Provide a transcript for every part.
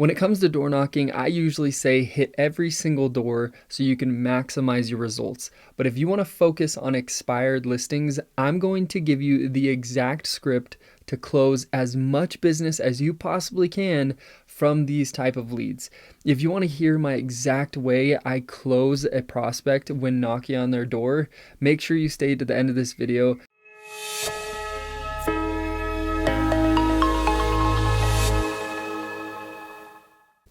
When it comes to door knocking, I usually say hit every single door so you can maximize your results. But if you want to focus on expired listings, I'm going to give you the exact script to close as much business as you possibly can from these type of leads. If you want to hear my exact way I close a prospect when knocking on their door, make sure you stay to the end of this video.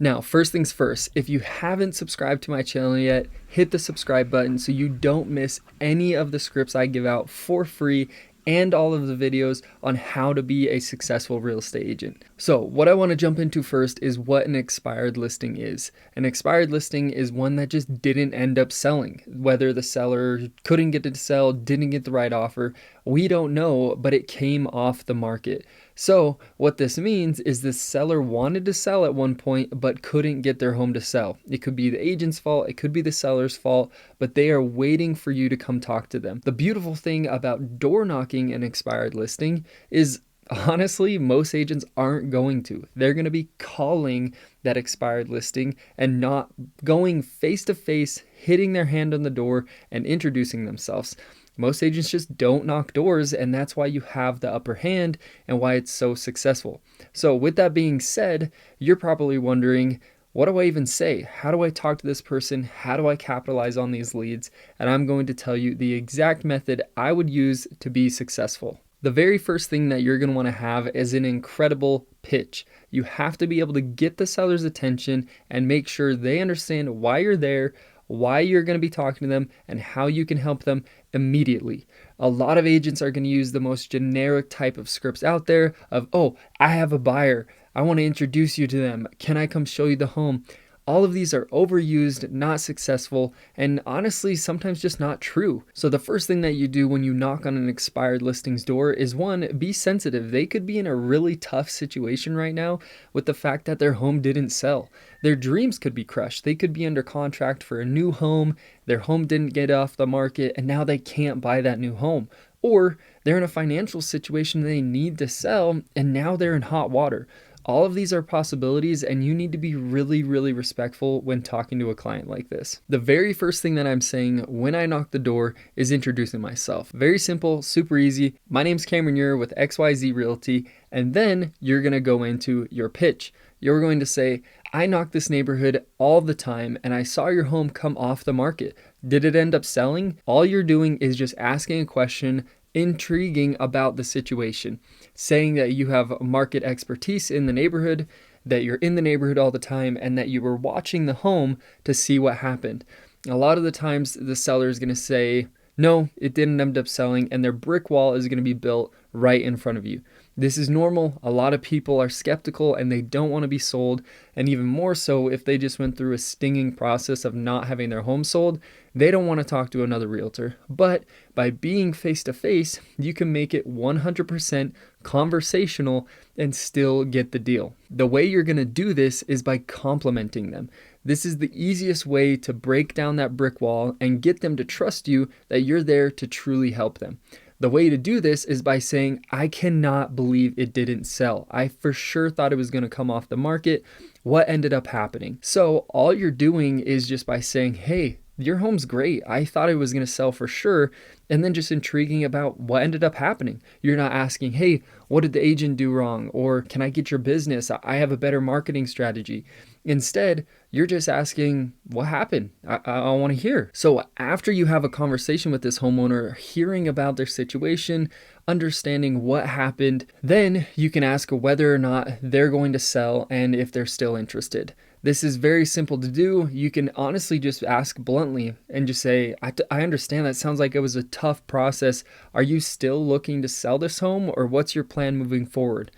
Now, first things first, if you haven't subscribed to my channel yet, hit the subscribe button so you don't miss any of the scripts I give out for free and all of the videos on how to be a successful real estate agent. So what I want to jump into first is what an expired listing is. An expired listing is one that just didn't end up selling. Whether the seller couldn't get it to sell, didn't get the right offer, we don't know, but it came off the market. So what this means is the seller wanted to sell at one point, but couldn't get their home to sell. It could be the agent's fault, it could be the seller's fault, but they are waiting for you to come talk to them. The beautiful thing about door knocking an expired listing is honestly, most agents aren't going to. They're going to be calling that expired listing and not going face to face, hitting their hand on the door and introducing themselves. Most agents just don't knock doors, and that's why you have the upper hand and why it's so successful. So with that being said, you're probably wondering, what do I even say? How do I talk to this person? How do I capitalize on these leads? And I'm going to tell you the exact method I would use to be successful. The very first thing that you're going to want to have is an incredible pitch. You have to be able to get the seller's attention and make sure they understand why you're there, why you're going to be talking to them, and how you can help them immediately. A lot of agents are going to use the most generic type of scripts out there of, oh, I have a buyer. I want to introduce you to them. Can I come show you the home? All of these are overused, not successful, and honestly, sometimes just not true. So the first thing that you do when you knock on an expired listings door is one, be sensitive. They could be in a really tough situation right now with the fact that their home didn't sell. Their dreams could be crushed. They could be under contract for a new home. Their home didn't get off the market, and now they can't buy that new home. Or they're in a financial situation they need to sell, and now they're in hot water. All of these are possibilities, and you need to be really, really respectful when talking to a client like this. The very first thing that I'm saying when I knock the door is introducing myself. Very simple, super easy. My name's Cameron Ure with XYZ Realty, and then you're going to go into your pitch. You're going to say, I knock this neighborhood all the time, and I saw your home come off the market. Did it end up selling? All you're doing is just asking a question, intriguing about the situation, saying that you have market expertise in the neighborhood, that you're in the neighborhood all the time, and that you were watching the home to see what happened. A lot of the times the seller is going to say, no, it didn't end up selling, and their brick wall is going to be built right in front of you. This is normal. A lot of people are skeptical and they don't want to be sold. And even more so if they just went through a stinging process of not having their home sold, they don't want to talk to another realtor. But by being face to face, you can make it 100% conversational and still get the deal. The way you're going to do this is by complimenting them. This is the easiest way to break down that brick wall and get them to trust you that you're there to truly help them. The way to do this is by saying, I cannot believe it didn't sell. I for sure thought it was going to come off the market. What ended up happening? So all you're doing is just by saying, hey, your home's great. I thought it was going to sell for sure. And then just intriguing about what ended up happening. You're not asking, hey, what did the agent do wrong? Or can I get your business? I have a better marketing strategy. Instead, you're just asking, what happened? I want to hear. So after you have a conversation with this homeowner, hearing about their situation, understanding what happened, then you can ask whether or not they're going to sell and if they're still interested. This is very simple to do. You can honestly just ask bluntly and just say, I understand that sounds like it was a tough process. Are you still looking to sell this home, or what's your plan moving forward?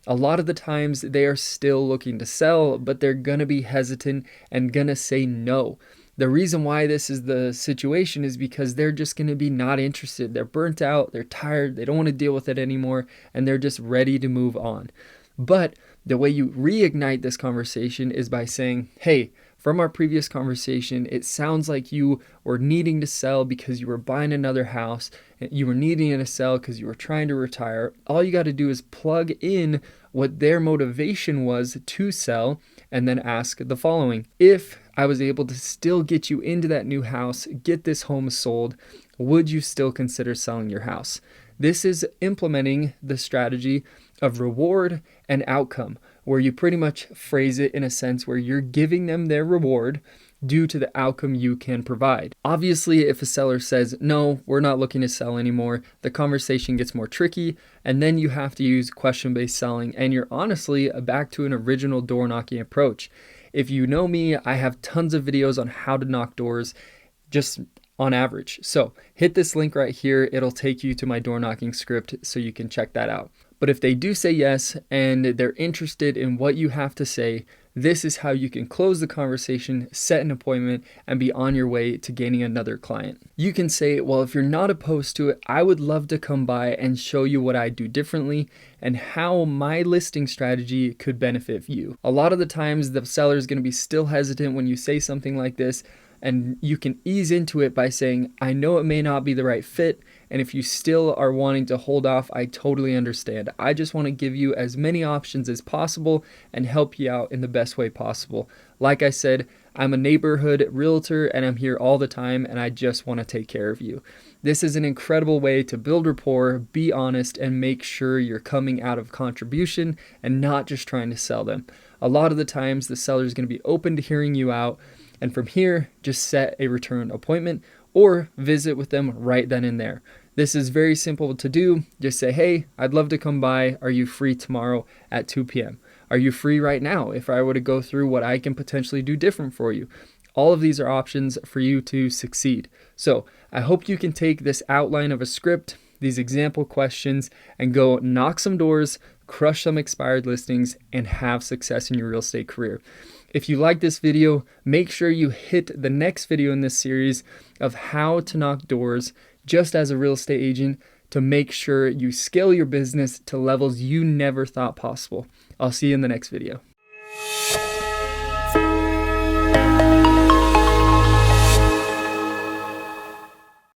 A lot of the times they are still looking to sell, but they're going to be hesitant and going to say no. The reason why this is the situation is because they're just going to be not interested. They're burnt out, they're tired, they don't want to deal with it anymore, and they're just ready to move on. But the way you reignite this conversation is by saying, hey, from our previous conversation, it sounds like you were needing to sell because you were buying another house. You were needing to sell because you were trying to retire. All you got to do is plug in what their motivation was to sell and then ask the following: if I was able to still get you into that new house, get this home sold, would you still consider selling your house? This is implementing the strategy of reward and outcome, where you pretty much phrase it in a sense where you're giving them their reward due to the outcome you can provide. Obviously, if a seller says, no, we're not looking to sell anymore, the conversation gets more tricky, and then you have to use question-based selling, and you're honestly back to an original door knocking approach. If you know me, I have tons of videos on how to knock doors, just on average. So hit this link right here. It'll take you to my door knocking script so you can check that out. But if they do say yes and they're interested in what you have to say, this is how you can close the conversation, set an appointment, and be on your way to gaining another client. You can say, well, if you're not opposed to it, I would love to come by and show you what I do differently and how my listing strategy could benefit you. A lot of the times the seller is going to be still hesitant when you say something like this, and you can ease into it by saying, I know it may not be the right fit, and if you still are wanting to hold off, I totally understand. I just want to give you as many options as possible and help you out in the best way possible. Like I said, I'm a neighborhood realtor and I'm here all the time, and I just want to take care of you. This is an incredible way to build rapport, be honest, and make sure you're coming out of contribution and not just trying to sell them. A lot of the times the seller is going to be open to hearing you out, and from here, just set a return appointment or visit with them right then and there. This is very simple to do. Just say, hey, I'd love to come by. Are you free tomorrow at 2 p.m.? Are you free right now if I were to go through what I can potentially do different for you? All of these are options for you to succeed. So I hope you can take this outline of a script, these example questions, and go knock some doors, crush some expired listings, and have success in your real estate career. If you like this video, make sure you hit the next video in this series of how to knock doors just as a real estate agent to make sure you scale your business to levels you never thought possible. I'll see you in the next video.